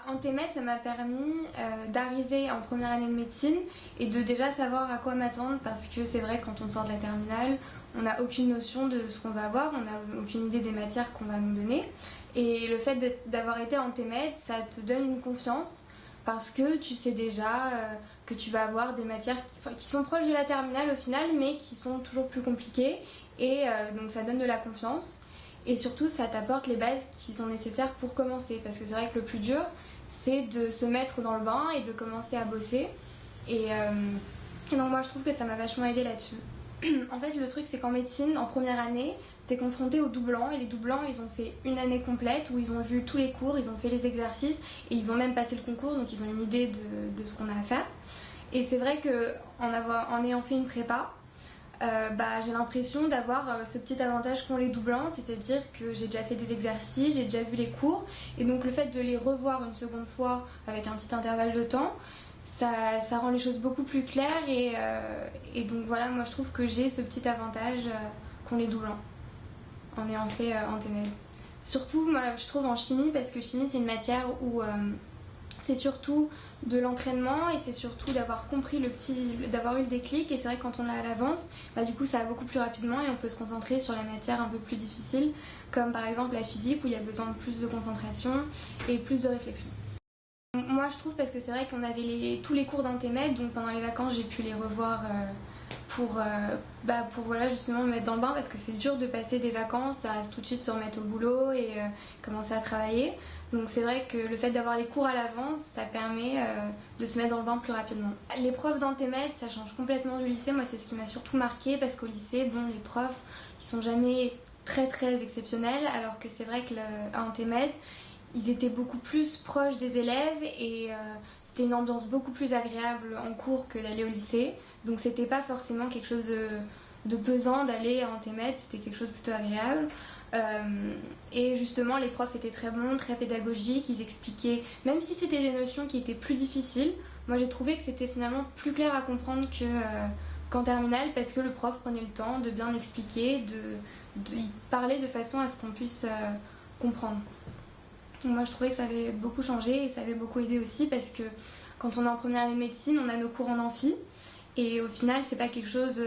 En TMED, ça m'a permis d'arriver en première année de médecine et de déjà savoir à quoi m'attendre, parce que c'est vrai que quand on sort de la terminale, on n'a aucune notion de ce qu'on va avoir, on n'a aucune idée des matières qu'on va nous donner. Et le fait d'avoir été en TMED, ça te donne une confiance parce que tu sais déjà que tu vas avoir des matières qui sont proches de la terminale au final, mais qui sont toujours plus compliquées. Et donc ça donne de la confiance. Et surtout, ça t'apporte les bases qui sont nécessaires pour commencer. Parce que c'est vrai que le plus dur, c'est de se mettre dans le bain et de commencer à bosser. Et donc moi, je trouve que ça m'a vachement aidé là-dessus. En fait, le truc, c'est qu'en médecine, en première année, t'es confronté aux doublants. Et les doublants, ils ont fait une année complète où ils ont vu tous les cours, ils ont fait les exercices et ils ont même passé le concours. Donc ils ont une idée de ce qu'on a à faire. Et c'est vrai qu'en ayant fait une prépa, j'ai l'impression d'avoir ce petit avantage qu'ont les doublants, c'est-à-dire que j'ai déjà fait des exercices, j'ai déjà vu les cours, et donc le fait de les revoir une seconde fois avec un petit intervalle de temps, ça rend les choses beaucoup plus claires, et donc voilà, moi je trouve que j'ai ce petit avantage qu'ont les doublants en ayant fait en TMED. Surtout, moi je trouve en chimie, parce que chimie c'est une matière où c'est surtout de l'entraînement et c'est surtout d'avoir compris d'avoir eu le déclic, et c'est vrai que quand on l'a à l'avance, du coup ça va beaucoup plus rapidement et on peut se concentrer sur la matière un peu plus difficile, comme par exemple la physique où il y a besoin de plus de concentration et plus de réflexion. Moi je trouve, parce que c'est vrai qu'on avait tous les cours d'un TMED, donc pendant les vacances j'ai pu les revoir pour voilà, justement me mettre dans le bain, parce que c'est dur de passer des vacances à tout de suite se remettre au boulot et commencer à travailler. Donc c'est vrai que le fait d'avoir les cours à l'avance, ça permet de se mettre dans le bain plus rapidement. Les profs dans TMED, ça change complètement du lycée. Moi c'est ce qui m'a surtout marqué, parce qu'au lycée, les profs, ils sont jamais très très exceptionnels, alors que c'est vrai qu'en TMED, ils étaient beaucoup plus proches des élèves et c'était une ambiance beaucoup plus agréable en cours que d'aller au lycée. Donc c'était pas forcément quelque chose de pesant d'aller en TMED, c'était quelque chose de plutôt agréable. Et justement, les profs étaient très bons, très pédagogiques, ils expliquaient, même si c'était des notions qui étaient plus difficiles, moi j'ai trouvé que c'était finalement plus clair à comprendre qu'en terminale, parce que le prof prenait le temps de bien expliquer, de parler de façon à ce qu'on puisse comprendre. Donc moi je trouvais que ça avait beaucoup changé et ça avait beaucoup aidé aussi, parce que quand on est en première année de médecine, on a nos cours en amphi. Et au final, c'est pas quelque chose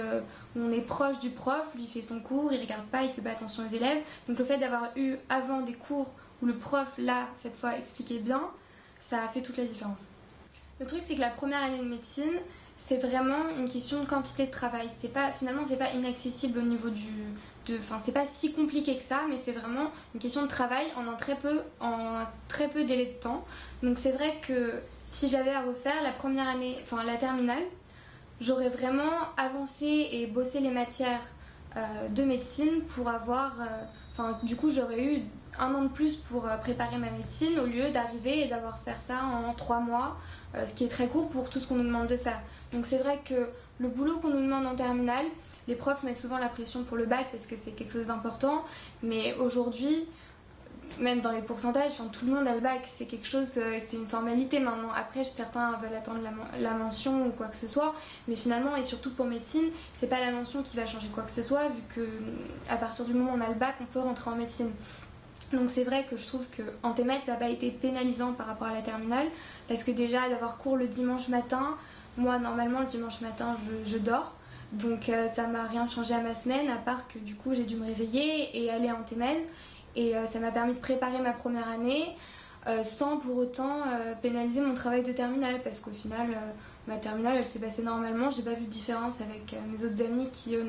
où on est proche du prof, lui il fait son cours, il regarde pas, il fait pas attention aux élèves. Donc le fait d'avoir eu avant des cours où le prof, là, cette fois, expliquait bien, ça a fait toute la différence. Le truc, c'est que la première année de médecine, c'est vraiment une question de quantité de travail. Finalement, c'est pas inaccessible au niveau c'est pas si compliqué que ça, mais c'est vraiment une question de travail en très peu délai de temps. Donc c'est vrai que si je l'avais à refaire, la première année, la terminale, j'aurais vraiment avancé et bossé les matières de médecine pour avoir... du coup, j'aurais eu 1 an de plus pour préparer ma médecine, au lieu d'arriver et d'avoir fait ça en 3 mois, ce qui est très court pour tout ce qu'on nous demande de faire. Donc c'est vrai que le boulot qu'on nous demande en terminale, les profs mettent souvent la pression pour le bac parce que c'est quelque chose d'important, mais aujourd'hui, même dans les pourcentages, tout le monde a le bac, c'est quelque chose, c'est une formalité maintenant. Après, certains veulent attendre la mention ou quoi que ce soit, mais finalement, et surtout pour médecine, c'est pas la mention qui va changer quoi que ce soit, vu que à partir du moment où on a le bac, on peut rentrer en médecine. Donc c'est vrai que je trouve qu'en TMED, ça n'a pas été pénalisant par rapport à la terminale, parce que déjà d'avoir cours le dimanche matin, moi normalement le dimanche matin je dors, donc ça m'a rien changé à ma semaine, à part que du coup j'ai dû me réveiller et aller en TMED. Et ça m'a permis de préparer ma première année sans pour autant pénaliser mon travail de terminale, parce qu'au final, ma terminale elle s'est passée normalement. J'ai pas vu de différence avec mes autres amis qui eux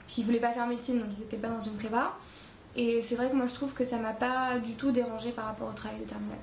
qui voulaient pas faire médecine, donc ils étaient pas dans une prépa. Et c'est vrai que moi je trouve que ça m'a pas du tout dérangée par rapport au travail de terminale.